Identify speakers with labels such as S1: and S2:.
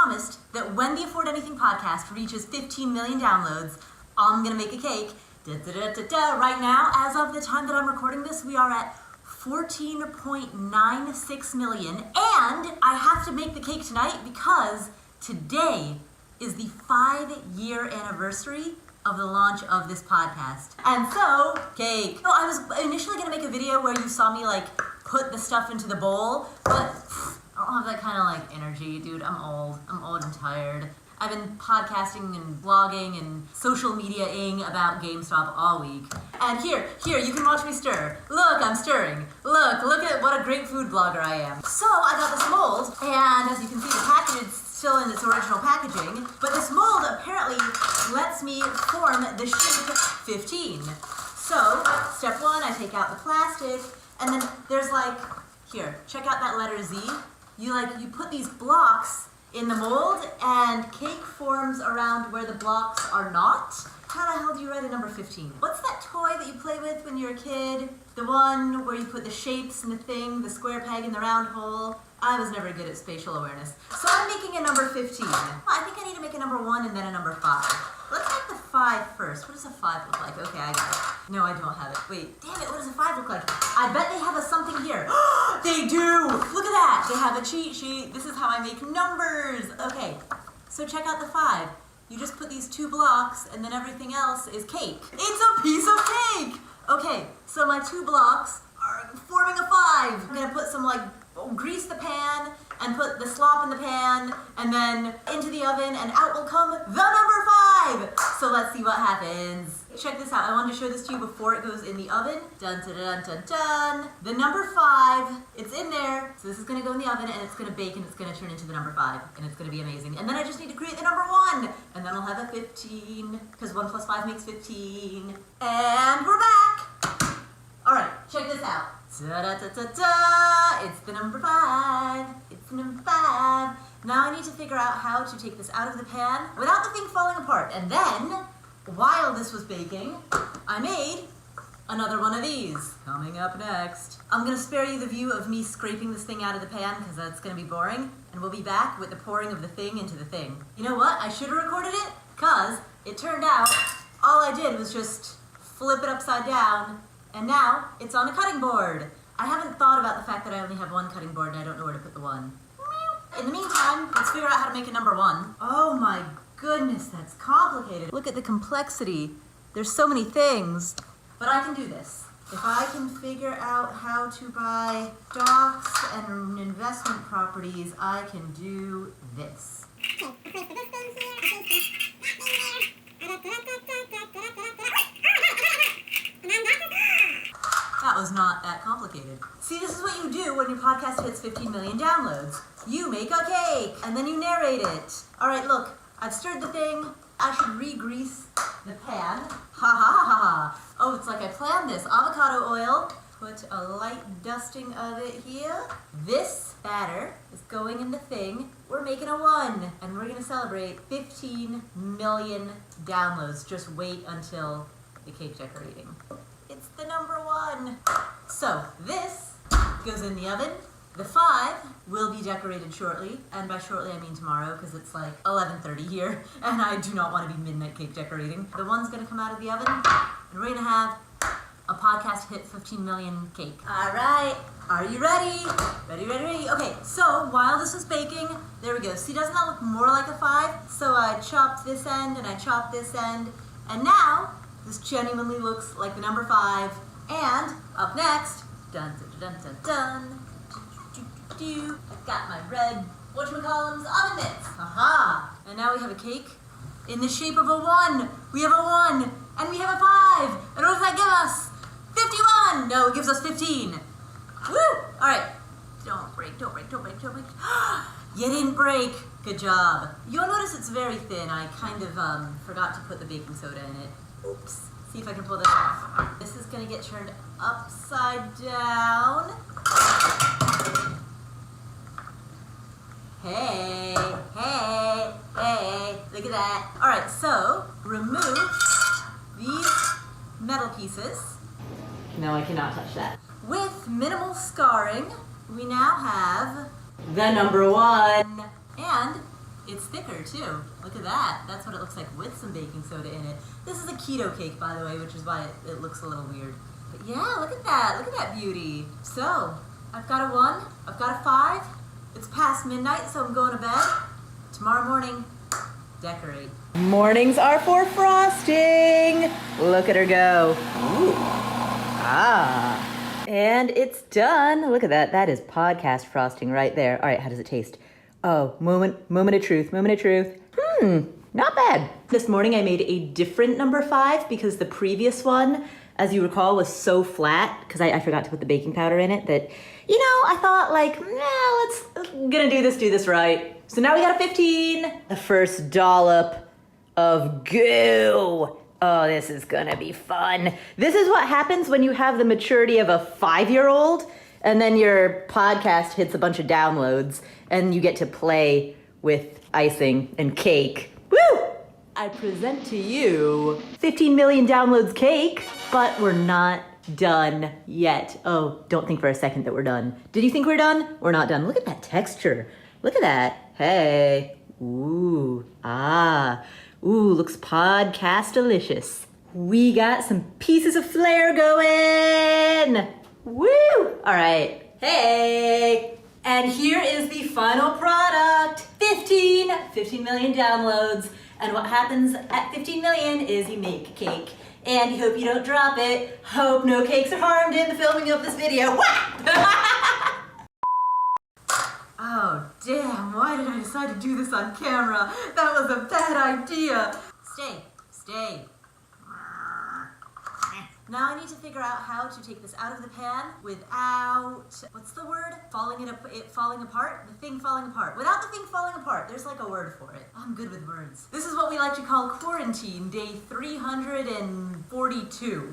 S1: promised that when the Afford Anything podcast reaches 15 million downloads, I'm gonna make a cake. Right now, as of the time that I'm recording this, we are at 14.96 million, and I have to make the cake tonight because today is the 5-year anniversary of the launch of this podcast. And so, cake. No, I was initially gonna make a video where you saw me like put the stuff into the bowl, but I don't have that kind of like energy, dude. I'm old and tired. I've been podcasting and blogging and social media-ing about GameStop all week. And here, you can watch me stir. Look, I'm stirring. Look at what a great food blogger I am. So I got this mold, and as you can see, the package is still in its original packaging, but this mold apparently lets me form the shape 15. So, step 1, I take out the plastic, and then there's like, here, check out that letter Z. You put these blocks in the mold, and cake forms around where the blocks are not. How the hell do you write a number 15? What's that toy that you play with when you're a kid? The one where you put the shapes in the thing, the square peg in the round hole? I was never good at spatial awareness. So I'm making a number 15. I think I need to make a number 1 and then a number 5. Let's make the 5 first. What does a 5 look like? Okay, I got it. No, I don't have it. Wait, damn it, what does a 5 look like? I bet they have a something here. They do! Look at that! They have a cheat sheet. This is how I make numbers. Okay, so check out the 5. You just put these 2 blocks and then everything else is cake. It's a piece of cake! Okay, so my 2 blocks are forming a 5. I'm gonna put some grease the pan and put the slop in the pan and then into the oven and out will come the number 5. So let's see what happens. Check this out. I wanted to show this to you before it goes in the oven. Dun dun dun dun dun. The number 5, it's in there. So this is gonna go in the oven and it's gonna bake and it's gonna turn into the number 5 and it's gonna be amazing. And then I just need to create the number 1 and then I'll have a 15 because 1 plus 5 makes 15. And we're back. All right, check this out. Da-da-da-da-da! It's the number 5. It's the number 5. Now I need to figure out how to take this out of the pan without the thing falling apart. And then, while this was baking, I made another one of these. Coming up next. I'm going to spare you the view of me scraping this thing out of the pan because that's going to be boring. And we'll be back with the pouring of the thing into the thing. You know what? I should have recorded it because it turned out all I did was just flip it upside down. And now, it's on a cutting board. I haven't thought about the fact that I only have 1 cutting board and I don't know where to put the 1. In the meantime, let's figure out how to make a number 1. Oh my goodness, that's complicated. Look at the complexity. There's so many things. But I can do this. If I can figure out how to buy stocks and investment properties, I can do this. That was not that complicated. See, this is what you do when your podcast hits 15 million downloads. You make a cake, and then you narrate it. All right, look, I've stirred the thing. I should re-grease the pan. Ha ha ha ha. Oh, it's like I planned this. Avocado oil. Put a light dusting of it here. This batter is going in the thing. We're making a 1, and we're gonna celebrate 15 million downloads. Just wait until the cake decorating. It's the number 1. So this goes in the oven. The 5 will be decorated shortly, and by shortly I mean tomorrow because it's like 11:30 here, and I do not want to be midnight cake decorating. The 1's gonna come out of the oven, and we're gonna have a podcast hit 15 million cake. All right, are you ready? Ready. Okay, so while this was baking, there we go. See, doesn't that look more like a 5? So I chopped this end and I chopped this end, and now this genuinely looks like the number 5. And up next, dun dun dun dun dun. I've got my red whatchamacallums oven mitts. Aha! And now we have a cake in the shape of a 1. We have a 1 and we have a 5. And what does that give us? 51! No, it gives us 15. Woo! All right. Don't break. You didn't break. Good job. You'll notice it's very thin. I kind of forgot to put the baking soda in it. Oops. See if I can pull this off. This is gonna get turned upside down. Hey. Look at that. All right, so remove these metal pieces. No, I cannot touch that. With minimal scarring, we now have the number 1. And It's thicker too. Look at that. That's what it looks like with some baking soda in it. This is a keto cake, by the way, which is why it looks a little weird. But yeah, look at that. Look at that beauty. So, I've got a 1, I've got a 5. It's past midnight, so I'm going to bed. Tomorrow morning, decorate. Mornings are for frosting. Look at her go. Ooh. Ah. And it's done. Look at that. That is podcast frosting right there. All right, how does it taste? Oh, moment of truth. Not bad. This morning I made a different number 5 because the previous one, as you recall, was so flat because I forgot to put the baking powder in it that, I thought like, let's do this right. So now we got a 15. The first dollop of goo. Oh, this is gonna be fun. This is what happens when you have the maturity of a 5-year-old and then your podcast hits a bunch of downloads and you get to play with icing and cake. Woo! I present to you 15 million downloads cake, but we're not done yet. Oh, don't think for a second that we're done. Did you think we're done? We're not done. Look at that texture. Look at that. Hey. Ooh. Ah. Ooh, looks podcast delicious. We got some pieces of flair going. Woo! All right. Hey. And here is the final product. 15 million downloads. And what happens at 15 million is you make a cake. And you hope you don't drop it. Hope no cakes are harmed in the filming of this video. Oh, damn, why did I decide to do this on camera? That was a bad idea. Stay. Now I need to figure out how to take this out of the pan without, what's the word? It falling apart? The thing falling apart. Without the thing falling apart. There's like a word for it. I'm good with words. This is what we like to call quarantine, day 342.